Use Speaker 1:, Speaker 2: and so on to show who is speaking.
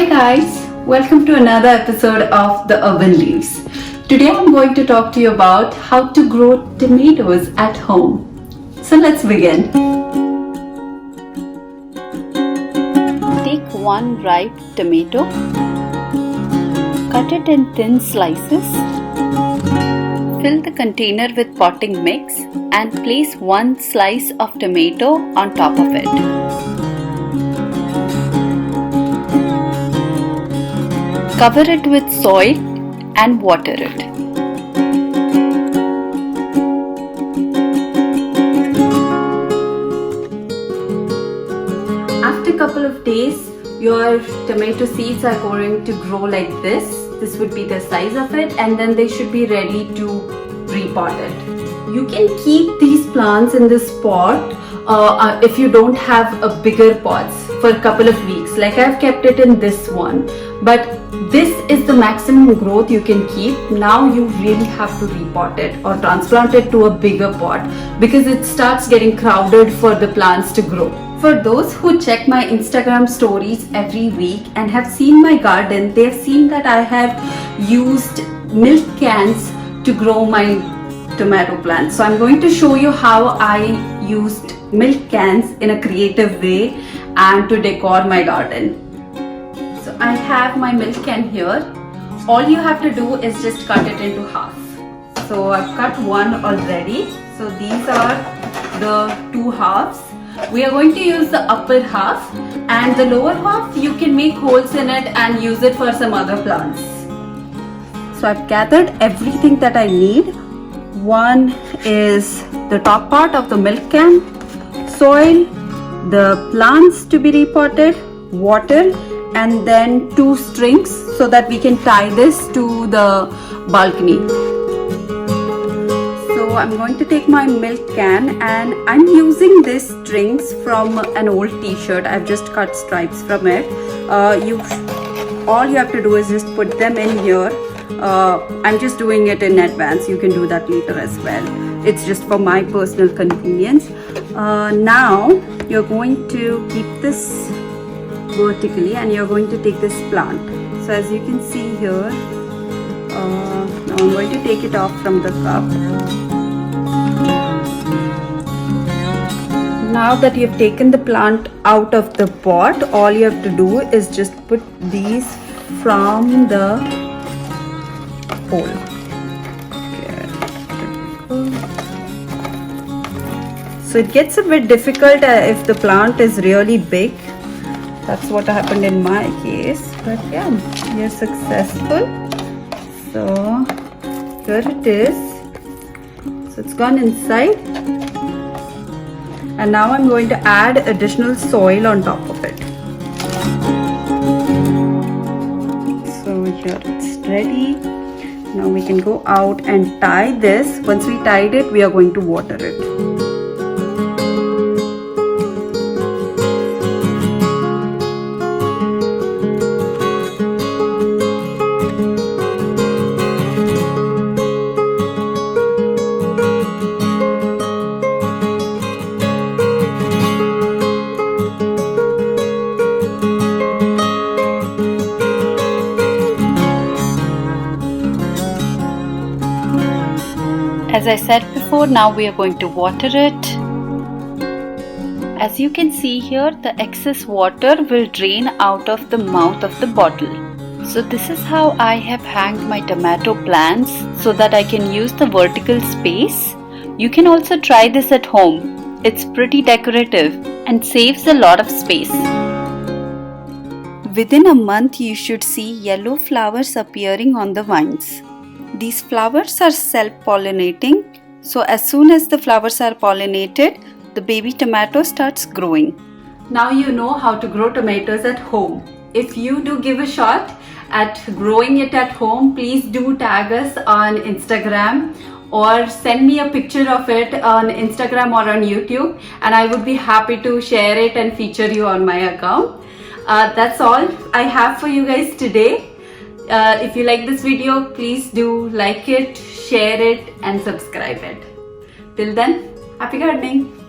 Speaker 1: Hi guys, welcome to another episode of The Urban Leaves. Today I'm going to talk to you about how to grow tomatoes at home. So let's begin. Take one ripe tomato, cut it in thin slices, fill the container with potting mix and place one slice of tomato on top of it. Cover it with soil and water it. After a couple of days, your tomato seeds are going to grow like this. This would be the size of it, and then they should be ready to repot it. You can keep these plants in this pot if you don't have a bigger pots for a couple of weeks. Like I've kept it in this one, but this is the maximum growth you can keep. Now you really have to repot it or transplant it to a bigger pot because it starts getting crowded for the plants to grow. For those who check my Instagram stories every week and have seen my garden, they have seen that I have used milk cans to grow my tomato plants. So I'm going to show you how I used milk cans in a creative way and to decor my garden. So I have my milk can here. All you have to do is just cut it into half. So I've cut one already. So these are the two halves. We are going to use the upper half, and the lower half you can make holes in it and use it for some other plants. So I've gathered everything that I need. One is the top part of the milk can, soil, the plants to be repotted, water, and then two strings so that we can tie this to the balcony. So I'm going to take my milk can and I'm using these strings from an old t-shirt. I've just cut stripes from it. All you have to do is just put them in here. I'm just doing it in advance. You can do that later as well. It's just for my personal convenience. Now you're going to keep this vertically and you're going to take this plant. So as you can see here, now I'm going to take it off from the cup. Now that you've taken the plant out of the pot, all you have to do is just put these from the hole. So it gets a bit difficult if the plant is really big. That's what happened in my case, but yeah, we are successful. So here it is. So it's gone inside, and now I'm going to add additional soil on top of it. So here it's ready. Now we can go out and tie this. Once we tied it, we are going to water it. As I said before, now we are going to water it. As you can see here, the excess water will drain out of the mouth of the bottle. So this is how I have hanged my tomato plants so that I can use the vertical space. You can also try this at home. It's pretty decorative and saves a lot of space. Within a month, you should see yellow flowers appearing on the vines. These flowers are self-pollinating, so as soon as the flowers are pollinated, the baby tomato starts growing. Now you know how to grow tomatoes at home. If you do give a shot at growing it at home, please do tag us on Instagram or send me a picture of it on Instagram or on YouTube, and I would be happy to share it and feature you on my account. That's all I have for you guys today. If you like this video, please do like it, share it and subscribe it. Till then, happy gardening!